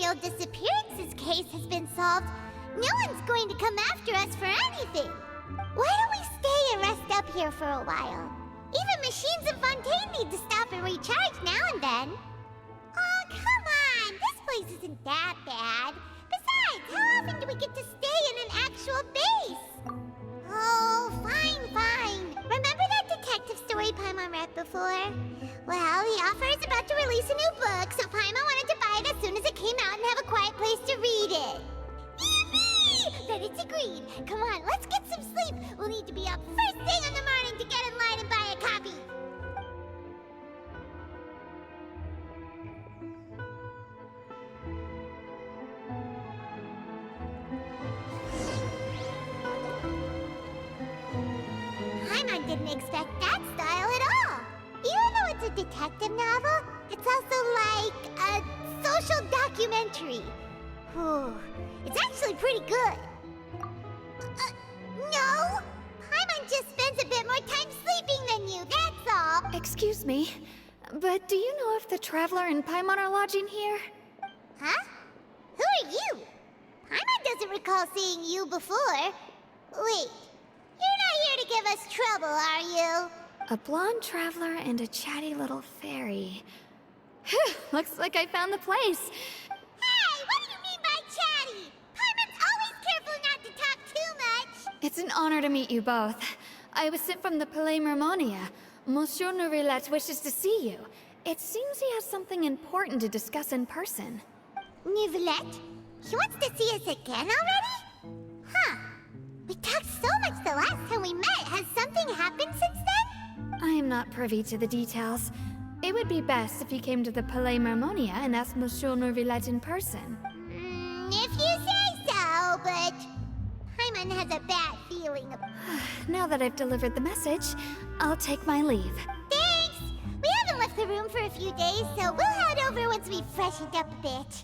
Imperial disappearances case has been solved, no one's going to come after us for anything. Why don't we stay and rest up here for a while? Even machines in Fontaine need to stop and recharge now and then. Oh, come on! This place isn't that bad. Besides, how often do we get to stay in an actual base? Oh, fine, fine. Remember that detective story Paimon read before? Well, the author is about to release a new book, so Paimon wanted to buy it as soon as it came out and have a quiet place to read it. Yippee! Then it's agreed. Come on, let's get some sleep. We'll need to be up first thing in the morning to get in line and buy a copy. Paimon didn't expect that style at all. Even though it's a detective novel, it's also like a social documentary. Whew. It's actually pretty good. No! Paimon just spends a bit more time sleeping than you, that's all. Excuse me, but do you know if the Traveler and Paimon are lodging here? Huh? Who are you? Paimon doesn't recall seeing you before. Wait, you're not here to give us trouble, are you? A blonde traveler and a chatty little fairy. Phew, looks like I found the place. Hey, what do you mean by chatty? Paimon's always careful not to talk too much. It's an honor to meet you both. I was sent from the Palais Mermonia. Monsieur Nourilette wishes to see you. It seems he has something important to discuss in person. Nourilette? He wants to see us again already? Huh. We talked so much the last time we met. Has something happened since then? I am not privy to the details. It would be best if you came to the Palais Mermonia and asked Monsieur Nourilette in person. If you say so, but Paimon has a bad feeling about... Now that I've delivered the message, I'll take my leave. Thanks! We haven't left the room for a few days, so we'll head over once we've freshened up a bit.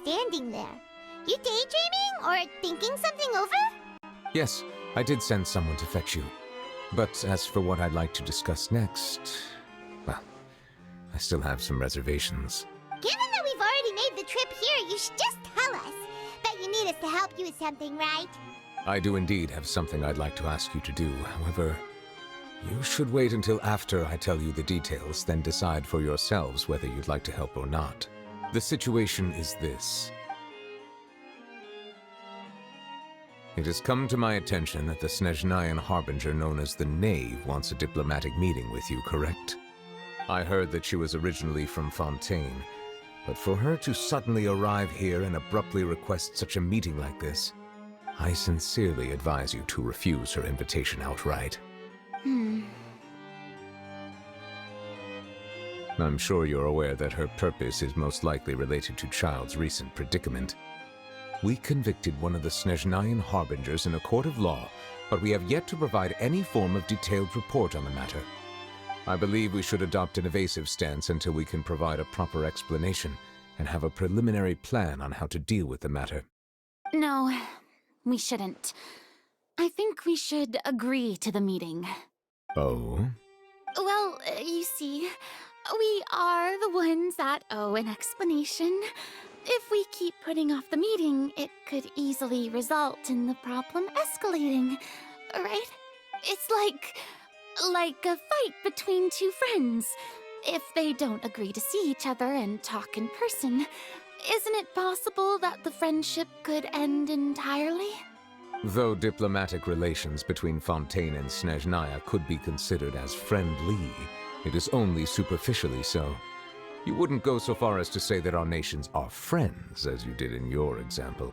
Standing there. You daydreaming or thinking something over? Yes, I did send someone to fetch you. But as for what I'd like to discuss next, well, I still have some reservations. Given that we've already made the trip here, you should just tell us. Bet you need us to help you with something, right? I do indeed have something I'd like to ask you to do. However, you should wait until after I tell you the details, then decide for yourselves whether you'd like to help or not. The situation is this. It has come to my attention that the Snezhnayan Harbinger known as the Knave wants a diplomatic meeting with you, correct? I heard that she was originally from Fontaine, but for her to suddenly arrive here and abruptly request such a meeting like this, I sincerely advise you to refuse her invitation outright. I'm sure you're aware that her purpose is most likely related to Child's recent predicament. We convicted one of the Snezhnayan Harbingers in a court of law, but we have yet to provide any form of detailed report on the matter. I believe we should adopt an evasive stance until we can provide a proper explanation and have a preliminary plan on how to deal with the matter. No, we shouldn't. I think think we should agree to the meeting. Oh? Well, you see, we are the ones that owe an explanation. If we keep putting off the meeting, it could easily result in the problem escalating, right? It's like a fight between two friends. If they don't agree to see each other and talk in person, isn't it possible that the friendship could end entirely? Though diplomatic relations between Fontaine and Snezhnaya could be considered as friendly, it is only superficially so. You wouldn't go so far as to say that our nations are friends, as you did in your example.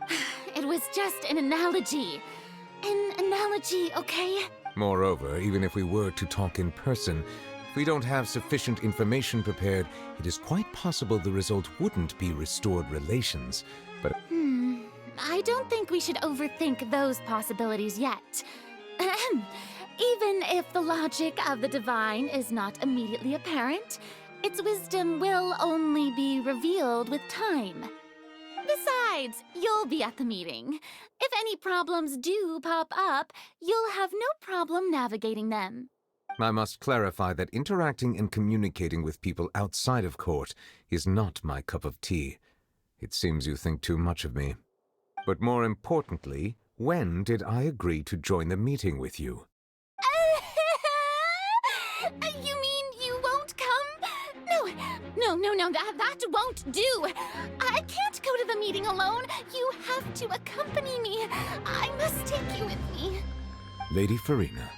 It was just an analogy. An analogy, okay? Moreover, even if we were to talk in person, if we don't have sufficient information prepared, it is quite possible the result wouldn't be restored relations, but... I don't think we should overthink those possibilities yet. Even if the logic of the divine is not immediately apparent, its wisdom will only be revealed with time. Besides, you'll be at the meeting. If any problems do pop up, you'll have no problem navigating them. I must clarify that interacting and communicating with people outside of court is not my cup of tea. It seems you think too much of me. But more importantly, when did I agree to join the meeting with you? You mean you won't come? No, that won't do. I can't go to the meeting alone. You have to accompany me. I must take you with me. Lady Farina,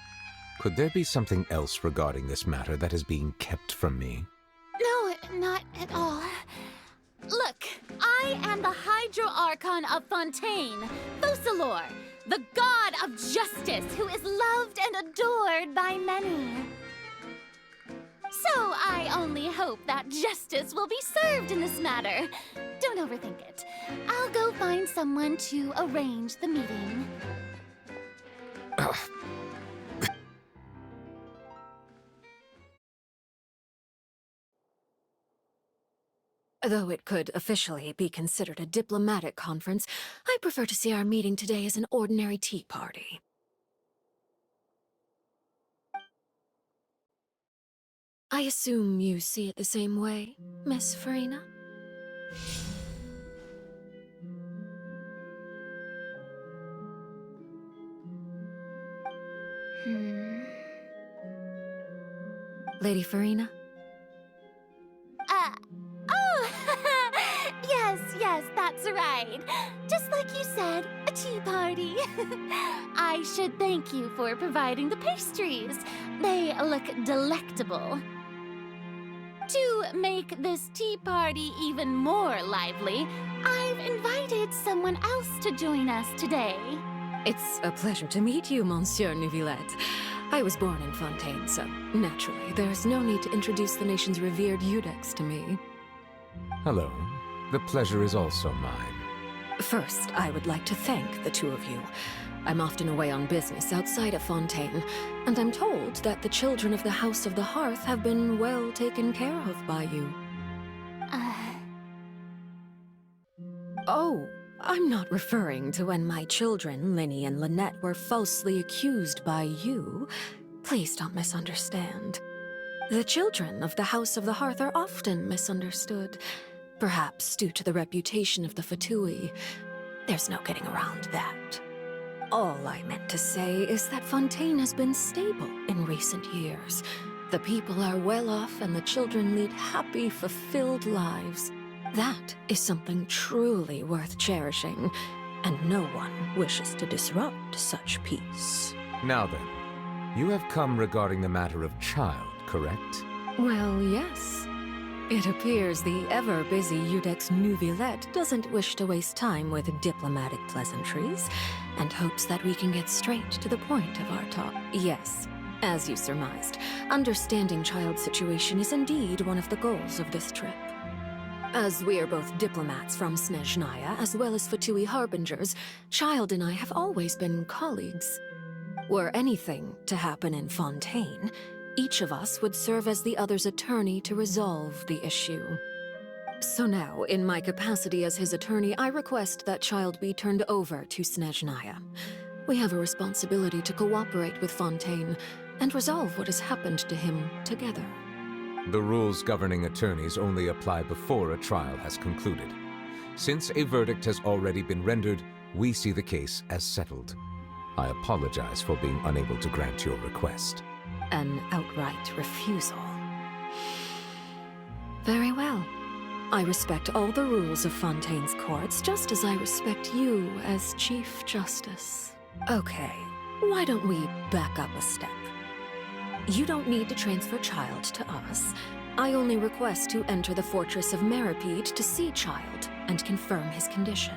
could there be something else regarding this matter that is being kept from me? No, not at all. Look, I am the Hydro-Archon of Fontaine, Focalor, the god of justice who is loved and adored by many. So I only hope that justice will be served in this matter. Don't overthink it. I'll go find someone to arrange the meeting. Though it could officially be considered a diplomatic conference, I prefer to see our meeting today as an ordinary tea party. I assume you see it the same way, Miss Farina? Lady Farina? Yes, that's right. Just like you said, a tea party. I should thank you for providing the pastries. They look delectable. To make this tea party even more lively, I've invited someone else to join us today. It's a pleasure to meet you, Monsieur Neuvillette. I was born in Fontaine, so naturally, there's no need to introduce the nation's revered Iudex to me. Hello. The pleasure is also mine. First, I would like to thank the two of you. I'm often away on business outside of Fontaine, and I'm told that the children of the House of the Hearth have been well taken care of by you. Oh, I'm not referring to when my children, Linny and Lynette, were falsely accused by you. Please don't misunderstand. The children of the House of the Hearth are often misunderstood. Perhaps due to the reputation of the pt.I. There's no getting around that. All I meant to say is that Fontaine has been stable in recent years. The people are well off and the children lead happy, fulfilled lives. That is something truly worth cherishing, and no one wishes to disrupt such peace. Now then, you have come regarding the matter of child, correct? Well, yes. It appears the ever-busy Iudex Neuvillette doesn't wish to waste time with diplomatic pleasantries, and hopes that we can get straight to the point of our talk. Yes, as you surmised, understanding child's situation is indeed one of the goals of this trip. As we are both diplomats from Snezhnaya, as well as pt.I harbingers, Child and I have always been colleagues. Were anything to happen in Fontaine, each of us would serve as the other's attorney to resolve the issue. So now, in my capacity as his attorney, I request that Child be turned over to Snezhnaya. We have a responsibility to cooperate with Fontaine and resolve what has happened to him together. The rules governing attorneys only apply before a trial has concluded. Since a verdict has already been rendered, we see the case as settled. I apologize for being unable to grant your request. An outright refusal. Very well. I respect all the rules of Fontaine's courts, just as I respect you as Chief Justice. Okay, why don't we back up a step? You don't need to transfer Child to us. I only request to enter the Fortress of Meripede to see Child and confirm his condition.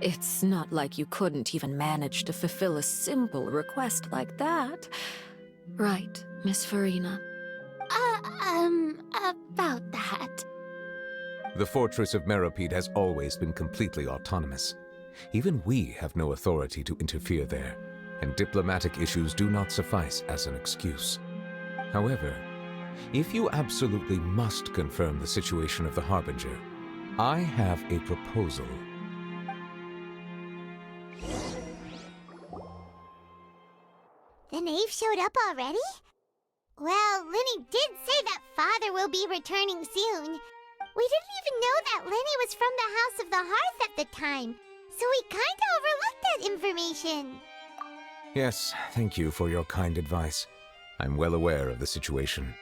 It's not like you couldn't even manage to fulfill a simple request like that. Right, Miss Farina? About that. The Fortress of Meripede has always been completely autonomous. Even we have no authority to interfere there, and diplomatic issues do not suffice as an excuse. However, if you absolutely must confirm the situation of the Harbinger, I have a proposal. The knave showed up already? Well, Lenny did say that Father will be returning soon. We didn't even know that Lenny was from the House of the Hearth at the time, so we kinda overlooked that information. Yes, thank you for your kind advice. I'm well aware of the situation.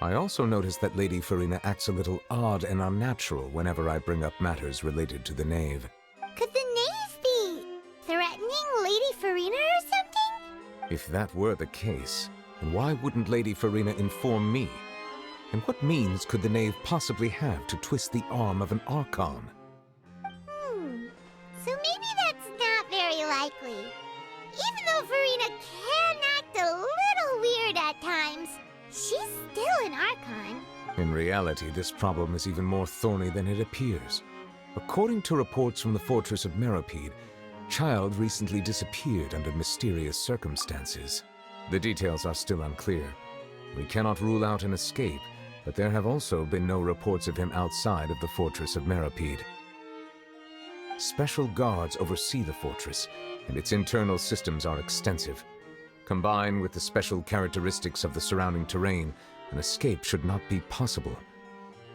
I also noticed that Lady Farina acts a little odd and unnatural whenever I bring up matters related to the knave. Could the knave be threatening Lady Farina or something? If that were the case, then why wouldn't Lady Farina inform me? And what means could the knave possibly have to twist the arm of an Archon? So maybe that's not very likely. Even though Farina can act a little weird at times, she's still an Archon. In reality, this problem is even more thorny than it appears. According to reports from the Fortress of Meripede, Child recently disappeared under mysterious circumstances. The details are still unclear. We cannot rule out an escape, but there have also been no reports of him outside of the Fortress of Meripede. Special guards oversee the fortress, and its internal systems are extensive. Combined with the special characteristics of the surrounding terrain, an escape should not be possible.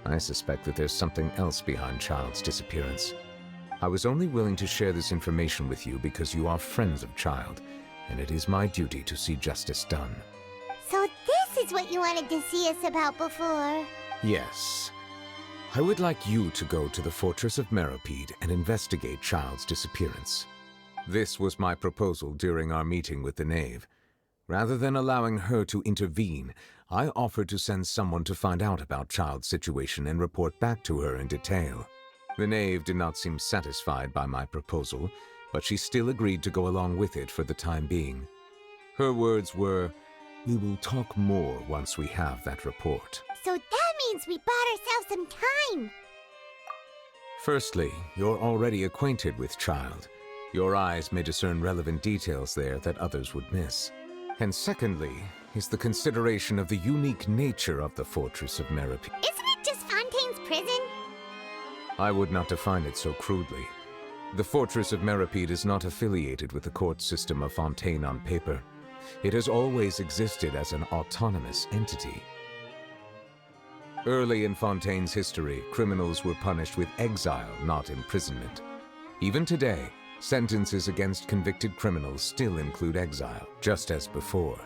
I suspect that there's something else behind Child's disappearance. I was only willing to share this information with you because you are friends of Child, and it is my duty to see justice done. So this is what you wanted to see us about before. Yes. I would like you to go to the Fortress of Meripede and investigate Child's disappearance. This was my proposal during our meeting with the knave. Rather than allowing her to intervene, I offered to send someone to find out about Child's situation and report back to her in detail. The knave did not seem satisfied by my proposal, but she still agreed to go along with it for the time being. Her words were, "We will talk more once we have that report." So that means we bought ourselves some time. Firstly, you're already acquainted with Child. Your eyes may discern relevant details there that others would miss. And secondly, is the consideration of the unique nature of the Fortress of Meripede. Isn't it just Fontaine's prison? I would not define it so crudely. The Fortress of Meripede is not affiliated with the court system of Fontaine on paper. It has always existed as an autonomous entity. Early in Fontaine's history, criminals were punished with exile, not imprisonment. Even today, sentences against convicted criminals still include exile, just as before.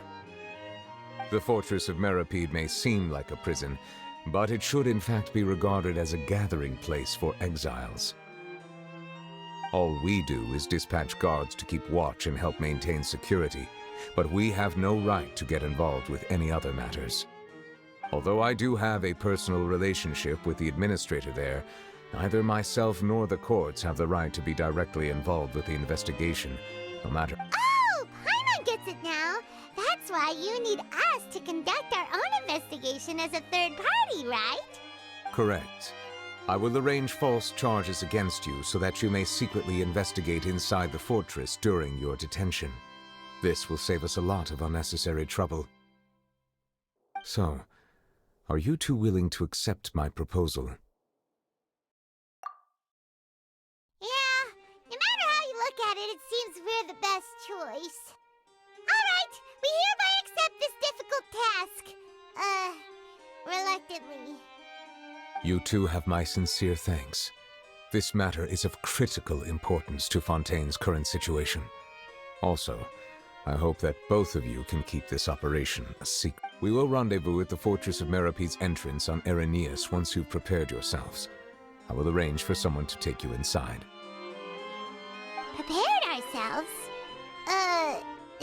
The Fortress of Meripede may seem like a prison, but it should in fact be regarded as a gathering place for exiles. All we do is dispatch guards to keep watch and help maintain security, but we have no right to get involved with any other matters. Although I do have a personal relationship with the administrator there, neither myself nor the courts have the right to be directly involved with the investigation, no matter— Oh, Paimon gets it now. That's why you need us to conduct our own investigation as a third party, right? Correct. I will arrange false charges against you so that you may secretly investigate inside the fortress during your detention. This will save us a lot of unnecessary trouble. So, are you two willing to accept my proposal? Yeah, no it seems we're the best choice. Alright, we hereby accept this difficult task. Reluctantly. You two have my sincere thanks. This matter is of critical importance to Fontaine's current situation. Also, I hope that both of you can keep this operation a secret. We will rendezvous at the Fortress of Meropede's entrance on Erinius once you've prepared yourselves. I will arrange for someone to take you inside. Prepared ourselves?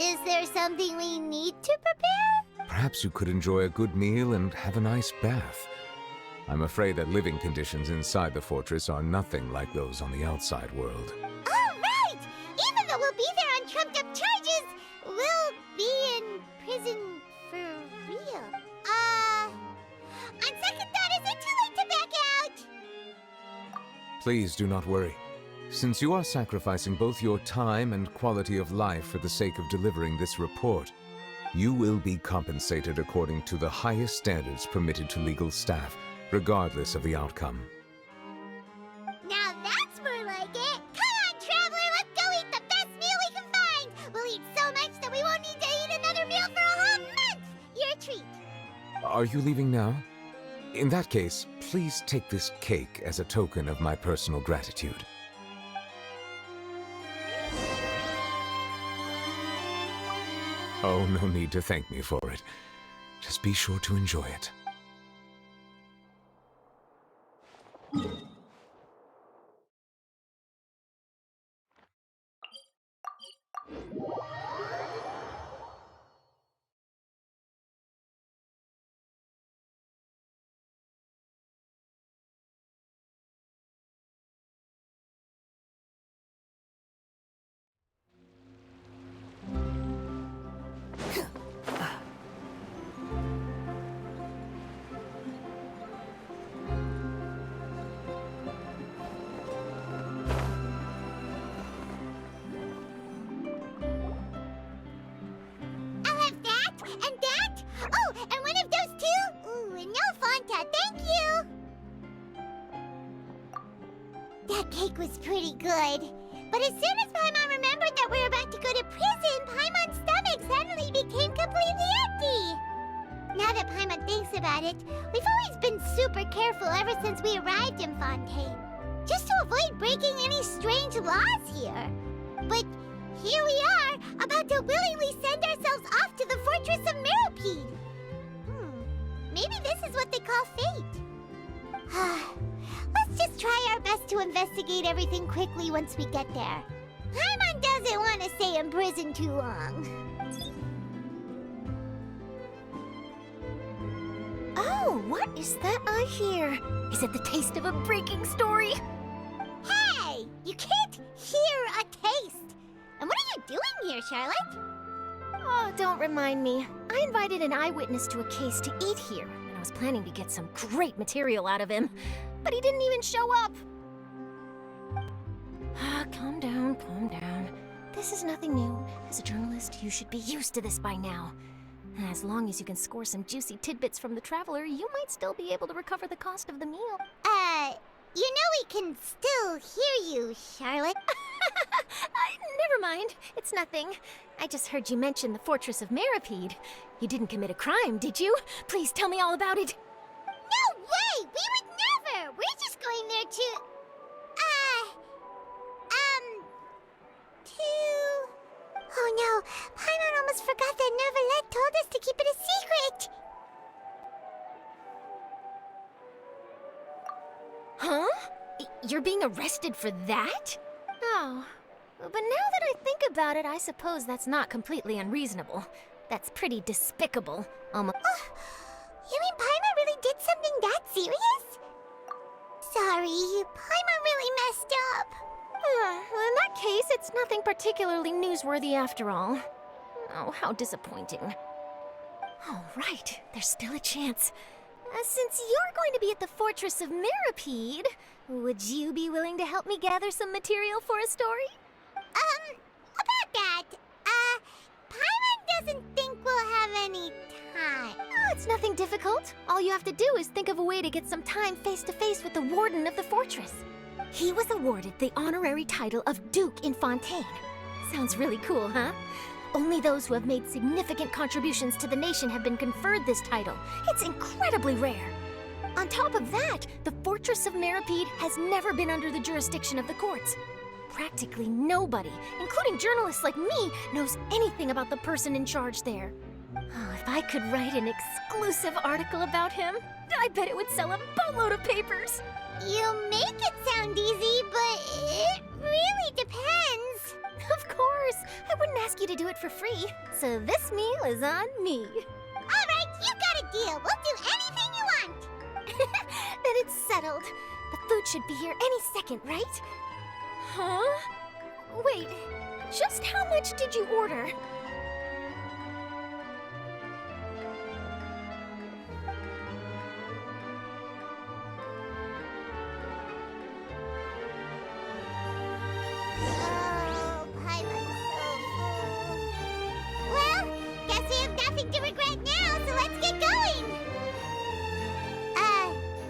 Is there something we need to prepare? Perhaps you could enjoy a good meal and have a nice bath. I'm afraid that living conditions inside the fortress are nothing like those on the outside world. Oh, right! Even though we'll be there on trumped-up charges, we'll be in prison for real. On second thought, is it too late to back out? Please do not worry. Since you are sacrificing both your time and quality of life for the sake of delivering this report, you will be compensated according to the highest standards permitted to legal staff, regardless of the outcome. Now that's more like it! Come on, Traveler, let's go eat the best meal we can find! We'll eat so much that we won't need to eat another meal for a whole month! Your treat! Are you leaving now? In that case, please take this cake as a token of my personal gratitude. Oh, no need to thank me for it. Just be sure to enjoy it. I'll have that, and that! Oh, and one of those two! Ooh, and no Fanta, thank you! That cake was pretty good. But as soon as Paimon remembered that we were about to go to prison, Paimon's stomach suddenly became completely empty! Now that Paimon thinks about it, we've always been super careful ever since we arrived in Fontaine. Just to avoid breaking any strange laws here. But here we are, about to willingly send ourselves off to the Fortress of Meropede. Maybe this is what they call fate. Let's just try our best to investigate everything quickly once we get there. Paimon doesn't want to stay in prison too long. Oh, what is that I hear? Is it the taste of a breaking story? Hey! You can't hear a taste! And what are you doing here, Charlotte? Oh, don't remind me. I invited an eyewitness to a case to eat here, and I was planning to get some great material out of him. But he didn't even show up. Calm down, calm down. This is nothing new. As a journalist, you should be used to this by now. As long as you can score some juicy tidbits from the Traveler, you might still be able to recover the cost of the meal. You know we can still hear you, Charlotte. Never mind. It's nothing. I just heard you mention the Fortress of Meropede. You didn't commit a crime, did you? Please tell me all about it. No way! We would never! We're just going there to... Oh no, Paimon almost forgot that Neuvillette told us to keep it a secret! Huh? You're being arrested for that? Oh, but now that I think about it, I suppose that's not completely unreasonable. That's pretty despicable. Almost. You mean Paimon really did something that serious? Sorry, Paimon really messed up. Well, in that case, it's nothing particularly newsworthy after all. Oh, how disappointing. All right, there's still a chance. Since you're going to be at the Fortress of Meropede, would you be willing to help me gather some material for a story? About that, Paimon doesn't think we'll have any time. Oh, it's nothing difficult. All you have to do is think of a way to get some time face-to-face with the Warden of the Fortress. He was awarded the honorary title of Duke in Fontaine. Sounds really cool, huh? Only those who have made significant contributions to the nation have been conferred this title. It's incredibly rare. On top of that, the Fortress of Meripede has never been under the jurisdiction of the courts. Practically nobody, including journalists like me, knows anything about the person in charge there. Oh, if I could write an exclusive article about him, I bet it would sell a boatload of papers. You make it sound easy, but it really depends. Of course, I wouldn't ask you to do it for free. So this meal is on me. All right, you got a deal. We'll do anything you want. Then it's settled. The food should be here any second, right? Huh? Wait, just how much did you order? Oh, Paimon's so full. Well, guess we have nothing to regret now, so let's get going.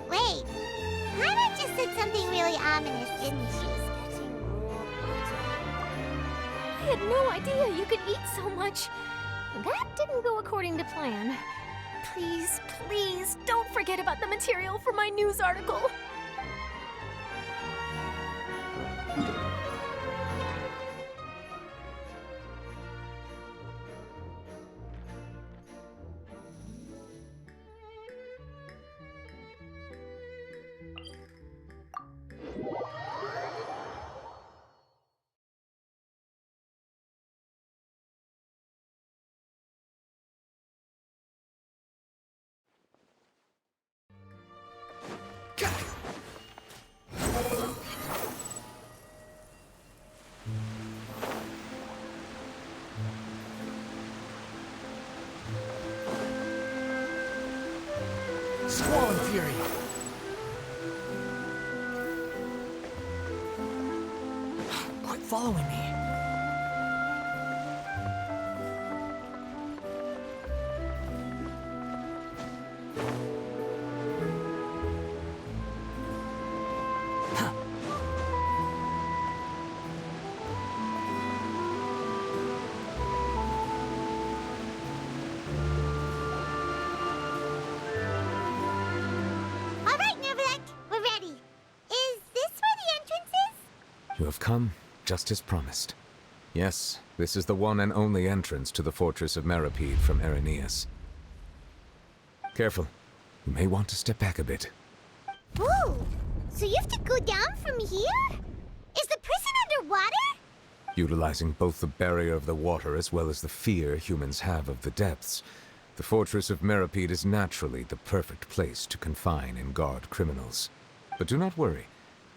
Wait. Paimon just said something really ominous, didn't she? I had no idea you could eat so much. That didn't go according to plan. Please, please, don't forget about the material for my news article. Squall and Fury! Quit following me. All right, Neverland, we're ready. Is this where the entrance is? You have come, just as promised. Yes, this is the one and only entrance to the Fortress of Meripede from Arrhenius. Careful. You may want to step back a bit. Whoa! So you have to go down from here? Is the prison underwater? Utilizing both the barrier of the water as well as the fear humans have of the depths, the Fortress of Meripede is naturally the perfect place to confine and guard criminals. But do not worry.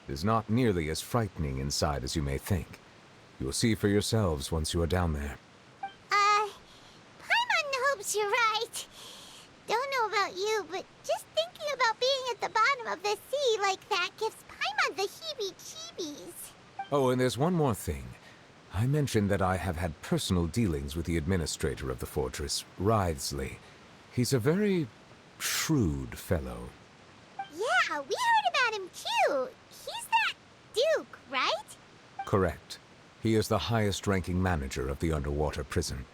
It is not nearly as frightening inside as you may think. You will see for yourselves once you are down there. Paimon hopes you're right. Don't know about you, but just thinking about being at the bottom of the sea like that gives Paimon the heebie-jeebies. Oh, and there's one more thing. I mentioned that I have had personal dealings with the administrator of the fortress, Writhsley. He's a very shrewd fellow. Yeah, we heard about him too. He's that Duke, right? Correct. He is the highest-ranking manager of the underwater prison.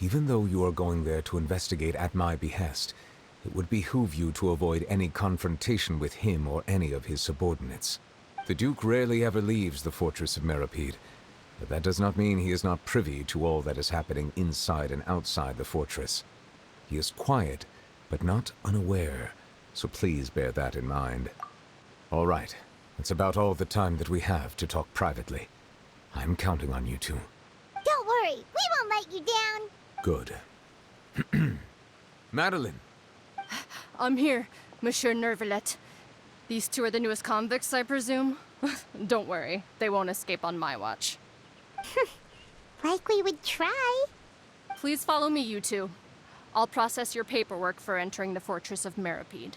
Even though you are going there to investigate at my behest, it would behoove you to avoid any confrontation with him or any of his subordinates. The Duke rarely ever leaves the Fortress of Meripede, but that does not mean he is not privy to all that is happening inside and outside the fortress. He is quiet, but not unaware, so please bear that in mind. All right, that's about all the time that we have to talk privately. I'm counting on you two. Don't worry, we won't let you down. Good. Madeline! I'm here, Monsieur Nervalet. These two are the newest convicts, I presume? Don't worry, they won't escape on my watch. Like we would try. Please follow me, you two. I'll process your paperwork for entering the Fortress of Meripede.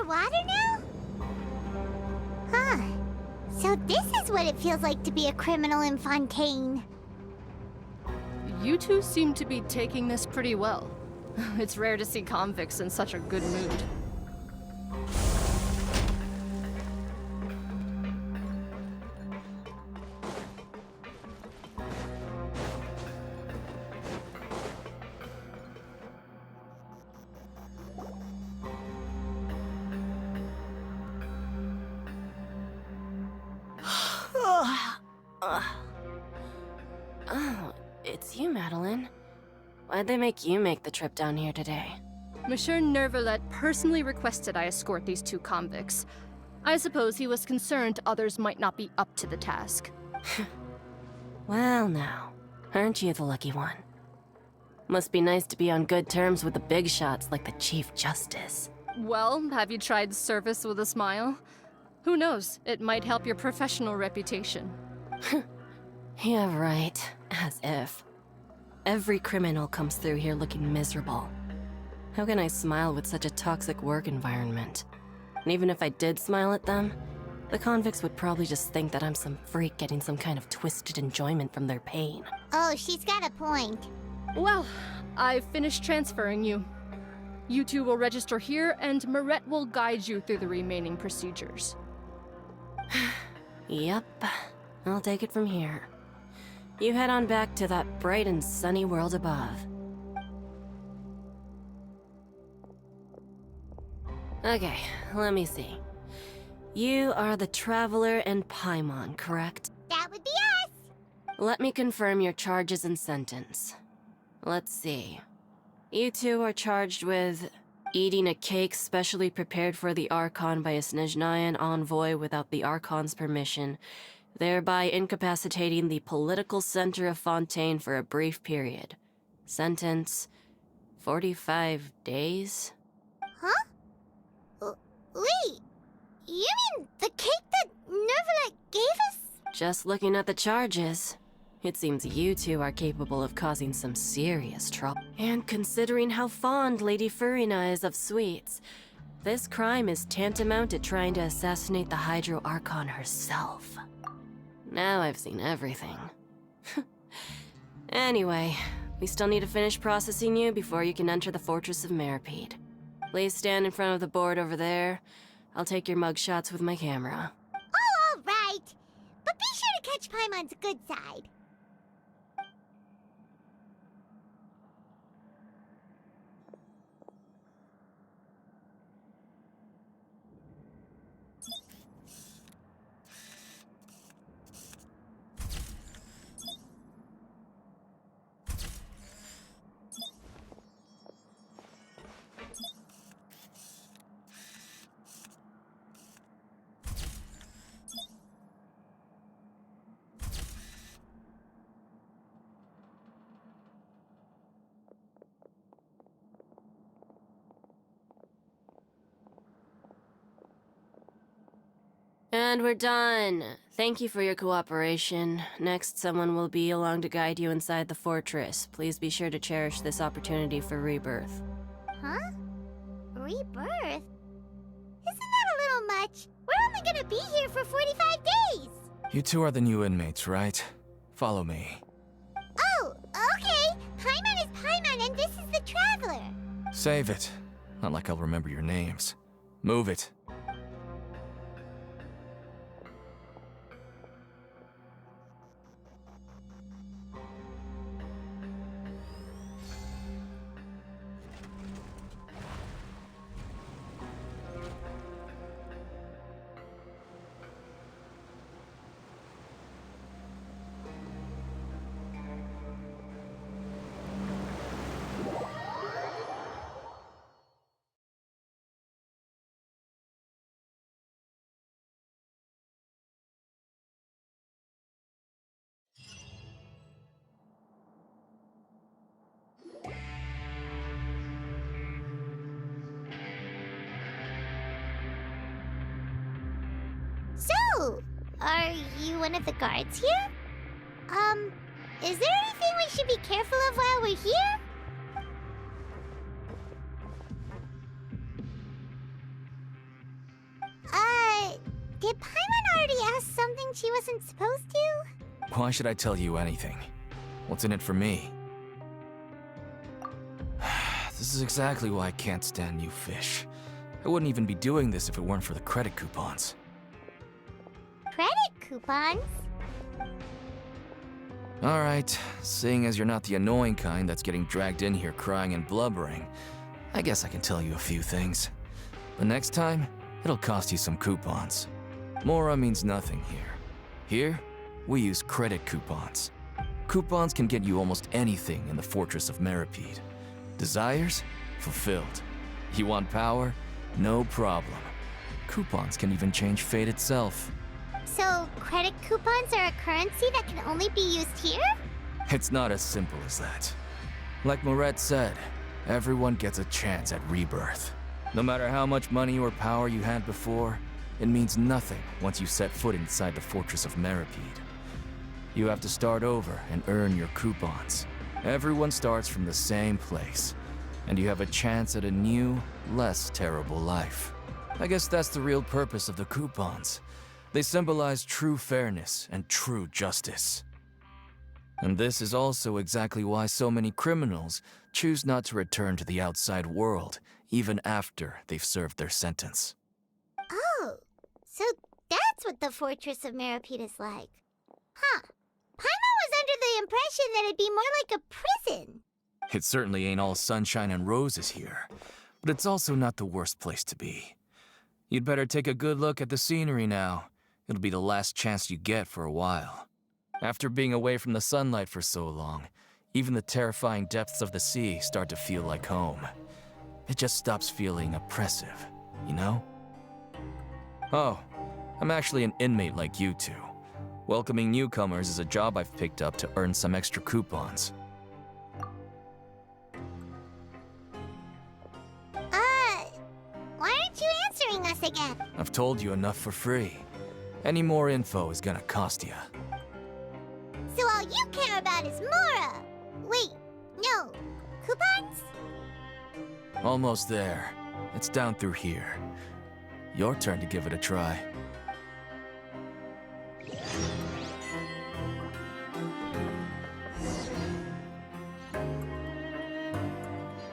underwater now? Huh. So this is what it feels like to be a criminal in Fontaine. You two seem to be taking this pretty well. It's rare to see convicts in such a good mood. Oh, it's you, Madeline. Why'd they make you make the trip down here today? Monsieur Nervalet personally requested I escort these two convicts. I suppose he was concerned others might not be up to the task. Well now, aren't you the lucky one? Must be nice to be on good terms with the big shots like the Chief Justice. Well, have you tried service with a smile? Who knows, it might help your professional reputation. Yeah, right. As if. Every criminal comes through here looking miserable. How can I smile with such a toxic work environment? And even if I did smile at them, the convicts would probably just think that I'm some freak getting some kind of twisted enjoyment from their pain. Oh, she's got a point. Well, I've finished transferring you. You two will register here, and Mirette will guide you through the remaining procedures. Yep, I'll take it from here. You head on back to that bright and sunny world above. Okay, let me see. You are the Traveler and Paimon, correct? That would be us! Let me confirm your charges and sentence. Let's see. You two are charged with eating a cake specially prepared for the Archon by a Snezhnayan envoy without the Archon's permission, thereby incapacitating the political center of Fontaine for a brief period. Sentence: 45 days? Huh? Wait, you mean the cake that Nervalet gave us? Just looking at the charges, it seems you two are capable of causing some serious trouble. And considering how fond Lady Furina is of sweets, this crime is tantamount to trying to assassinate the Hydro Archon herself. Now I've seen everything. Anyway, we still need to finish processing you before you can enter the Fortress of Meripede. Please stand in front of the board over there. I'll take your mugshots with my camera. Oh, all right. But be sure to catch Paimon's good side. And we're done. Thank you for your cooperation. Next, someone will be along to guide you inside the fortress. Please be sure to cherish this opportunity for rebirth. Huh? Rebirth? Isn't that a little much? We're only gonna be here for 45 days! You two are the new inmates, right? Follow me. Oh, okay! Paimon is Paimon and this is the Traveler! Save it. Not like I'll remember your names. Move it. So, are you one of the guards here? Is there anything we should be careful of while we're here? Paimon already asked something she wasn't supposed to? Why should I tell you anything? What's in it for me? This is exactly why I can't stand you fish. I wouldn't even be doing this if it weren't for the credit coupons. Credit coupons? Alright, seeing as you're not the annoying kind that's getting dragged in here crying and blubbering, I guess I can tell you a few things. But next time, it'll cost you some coupons. Mora means nothing here. Here, we use credit coupons. Coupons can get you almost anything in the Fortress of Meripede. Desires? Fulfilled. You want power? No problem. Coupons can even change fate itself. So, credit coupons are a currency that can only be used here? It's not as simple as that. Like Moret said, everyone gets a chance at rebirth. No matter how much money or power you had before, it means nothing once you set foot inside the Fortress of Meripede. You have to start over and earn your coupons. Everyone starts from the same place, and you have a chance at a new, less terrible life. I guess that's the real purpose of the coupons. They symbolize true fairness and true justice. And this is also exactly why so many criminals choose not to return to the outside world, even after they've served their sentence. Oh, so that's what the Fortress of Meripede is like. Huh. Paimon was under the impression that it'd be more like a prison. It certainly ain't all sunshine and roses here, but it's also not the worst place to be. You'd better take a good look at the scenery now. It'll be the last chance you get for a while. After being away from the sunlight for so long, even the terrifying depths of the sea start to feel like home. It just stops feeling oppressive, you know? Oh, I'm actually an inmate like you two. Welcoming newcomers is a job I've picked up to earn some extra coupons. Why aren't you answering us again? I've told you enough for free. Any more info is gonna cost you. So all you care about is Mora! Wait, no. Coupons? Almost there. It's down through here. Your turn to give it a try.